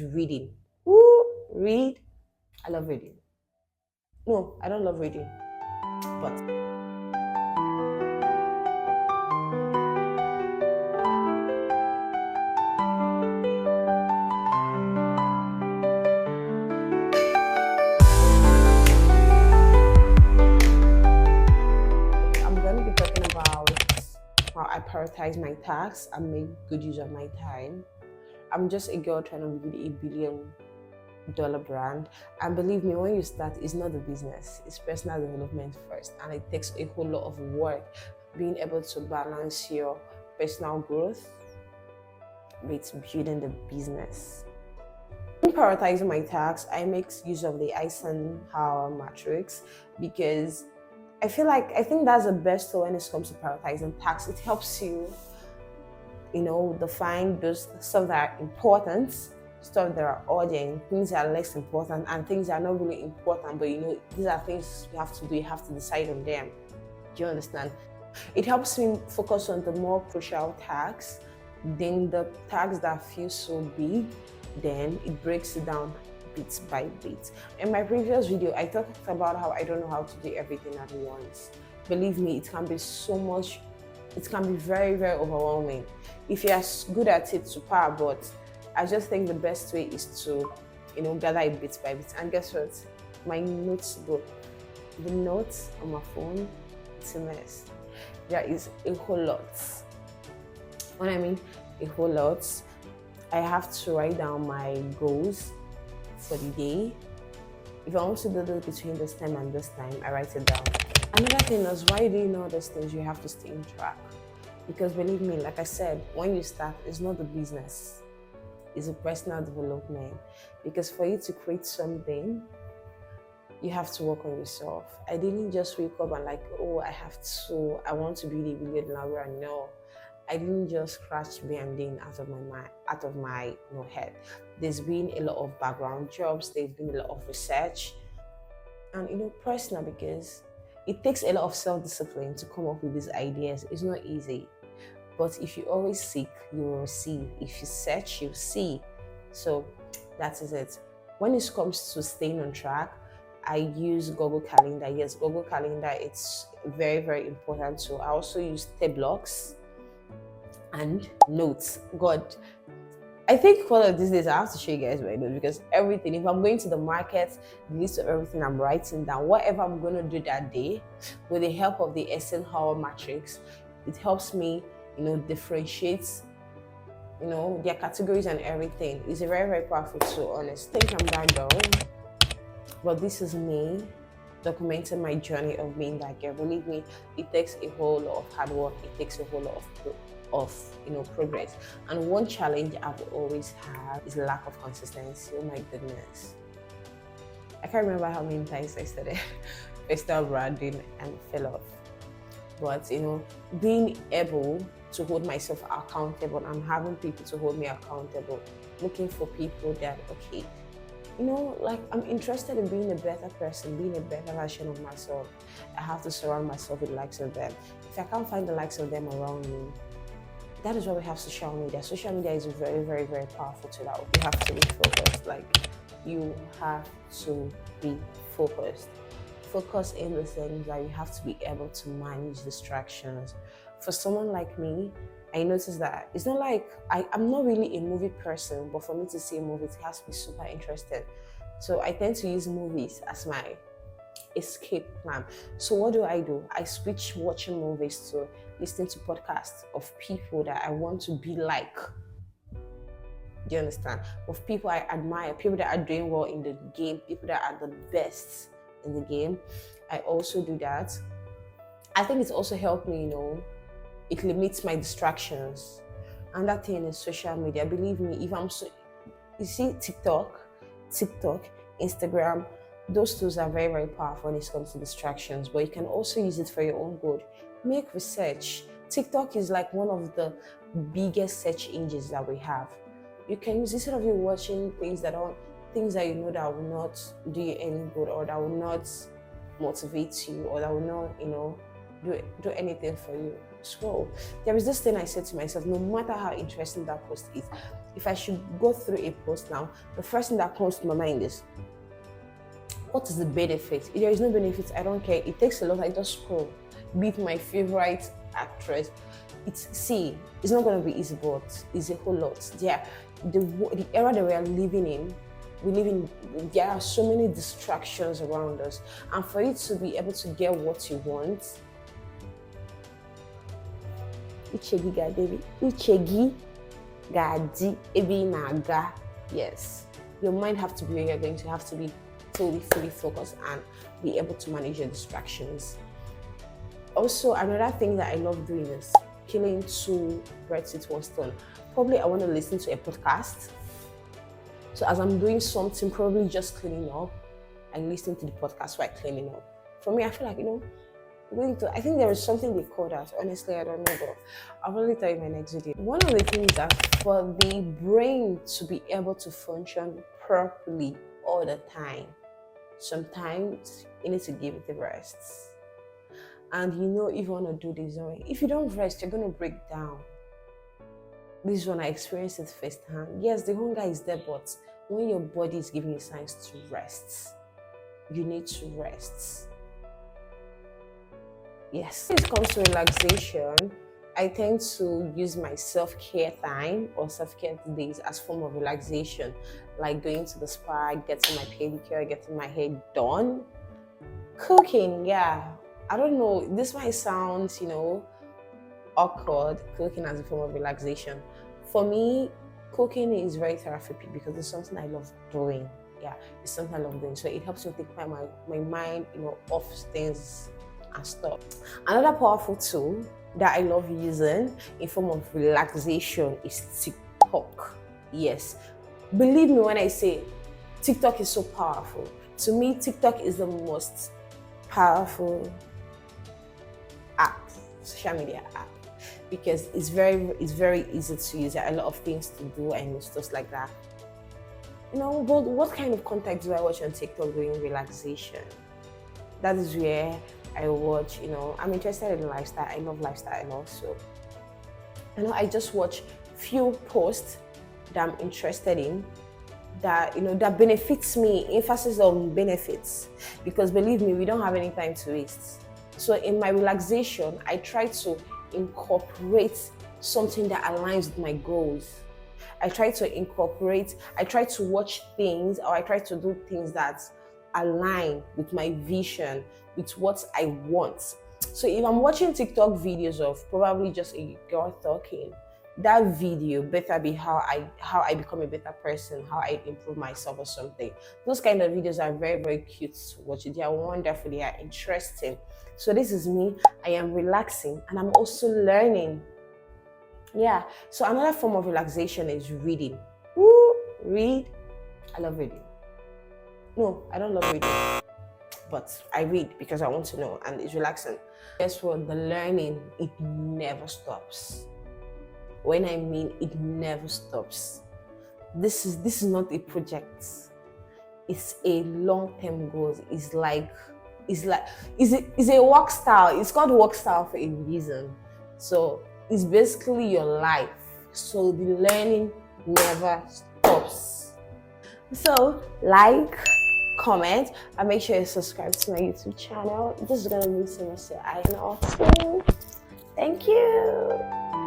Reading. Ooh, read. I love reading. No, I don't love reading, but I'm going to be talking about how I prioritize my tasks and make good use of my time. I'm just a girl trying to build $1 billion brand. And believe me, when you start, it's not the business, it's personal development first. And it takes a whole lot of work being able to balance your personal growth with building the business. In prioritizing my tasks, I make use of the Eisenhower matrix because I think that's the best tool when it comes to prioritizing tasks. It helps you, define those stuff that are important, stuff that are urgent, things that are less important, and things that are not really important, but these are things you have to do, you have to decide on them. Do you understand? It helps me focus on the more crucial tasks, then the tasks that feel so big, then it breaks it down bit by bit. In my previous video, I talked about how I don't know how to do everything at once. Believe me, it can be so much, it can be very, very overwhelming. If you're good at it, super, but I just think the best way is to, gather it bit by bit. And guess what? My notes book, the notes on my phone, it's a mess. There is a whole lot. When I mean a whole lot, I have to write down my goals for the day. If I want to do this between this time and this time, I write it down. Another thing is, why doing all those things, you have to stay in track. Because believe me, like I said, when you start, it's not the business, it's a personal development. Because for you to create something, you have to work on yourself. I didn't just wake up and I want to be the $1 billion. No, I didn't just scratch Bare&Dane out of my mind, out of my head. There's been a lot of background jobs, there's been a lot of research, and personal, because it takes a lot of self-discipline to come up with these ideas. It's not easy. But if you always seek, you will receive. If you search, you'll see. So that is it. When it comes to staying on track, I use Google Calendar. Yes, Google Calendar, it's very, very important. So I also use Tablocks and notes. God, I think one of these days I have to show you guys my notes, because everything, if I'm going to the market, the list of everything I'm writing down, whatever I'm going to do that day, with the help of the Eisenhower matrix, it helps me, differentiate, their categories and everything. It's a very, very powerful tool, honestly. I think I'm done though. But this is me documenting my journey of being that girl. Believe me, it takes a whole lot of hard work. It takes a whole lot of progress. And one challenge I've always had is lack of consistency. Oh my goodness. I can't remember how many times I started personal branding and fell off. But being able to hold myself accountable and having people to hold me accountable, looking for people that, okay, I'm interested in being a better person, being a better version of myself. I have to surround myself with the likes of them. If I can't find the likes of them around me, that is why we have social media. Social media is a very, very, very powerful tool. That you have to be focused. You have to be focused. Focus in the sense that you have to be able to manage distractions. For someone like me, I noticed that it's not like I'm not really a movie person, but for me to see a movie, it has to be super interesting. So I tend to use movies as my escape plan. So what do? I switch watching movies to listening to podcasts of people that I want to be like. Do you understand? Of people I admire, people that are doing well in the game, people that are the best in the game. I also do that. I think it's also helped me, it limits my distractions. And that thing is social media. Believe me, you see TikTok, Instagram, those tools are very, very powerful when it comes to distractions, but you can also use it for your own good. Make research. TikTok is like one of the biggest search engines that we have. You can use, instead of you watching things that will not do you any good, or that will not motivate you, or that will not, do anything for you, scroll. There is this thing I said to myself: no matter how interesting that post is, if I should go through a post now, the first thing that comes to my mind is, what is the benefit? If there is no benefit, I don't care. It takes a lot. I just scroll. Be it my favorite actress. It's not going to be easy, but it's a whole lot. Yeah, the era that we are living in, there are so many distractions around us, and for you to be able to get what you want, yes, your mind have to be where you're going to have to be totally fully focused and be able to manage your distractions. Also, another thing that I love doing is killing two birds with one stone. Probably I want to listen to a podcast. So as I'm doing something, probably just cleaning up, I listen to the podcast while cleaning up. For me, I feel like, I think there is something they call that. Honestly, I don't know, but I'll probably tell you my next video. One of the things that for the brain to be able to function properly all the time, sometimes you need to give it a rest. And if you want to do this, if you don't rest, you're going to break down. This is when I experienced it firsthand. Yes, the hunger is there, but when your body is giving you signs to rest, you need to rest. Yes. When it comes to relaxation, I tend to use my self-care time or self-care days as form of relaxation, like going to the spa, getting my pedicure, getting my hair done, cooking. Yeah, I don't know. This might sound, awkward, cooking as a form of relaxation. For me, cooking is very therapeutic because it's something I love doing. Yeah, it's something I love doing. So it helps me take my mind, off things and stuff. Another powerful tool that I love using in form of relaxation is TikTok. Yes, believe me when I say TikTok is so powerful. To me, TikTok is the most powerful social media app, because it's very easy to use. There are a lot of things to do and stuff like that. But what kind of content do I watch on TikTok during relaxation? That is where I watch, I'm interested in lifestyle. I love lifestyle, and also, I just watch few posts that I'm interested in, that that benefits me. Emphasis on benefits, because believe me, we don't have any time to waste. So in my relaxation, I try to incorporate something that aligns with my goals. I try to watch things, or I try to do things that align with my vision, with what I want. So if I'm watching TikTok videos of probably just a girl talking, that video better be how I become a better person, how I improve myself or something. Those kind of videos are very, very cute to watch. They are wonderful, they are interesting. So this is me. I am relaxing and I'm also learning. Yeah. So another form of relaxation is reading. Read. I love reading. No, I don't love reading, but I read because I want to know, and it's relaxing. Guess what? The learning, it never stops. When I mean it never stops. This is not a project. It's a long-term goal. It's a work style. It's called work style for a reason. So it's basically your life. So the learning never stops. So like, comment, and make sure you subscribe to my YouTube channel. This is gonna mean so much to I know too. Thank you.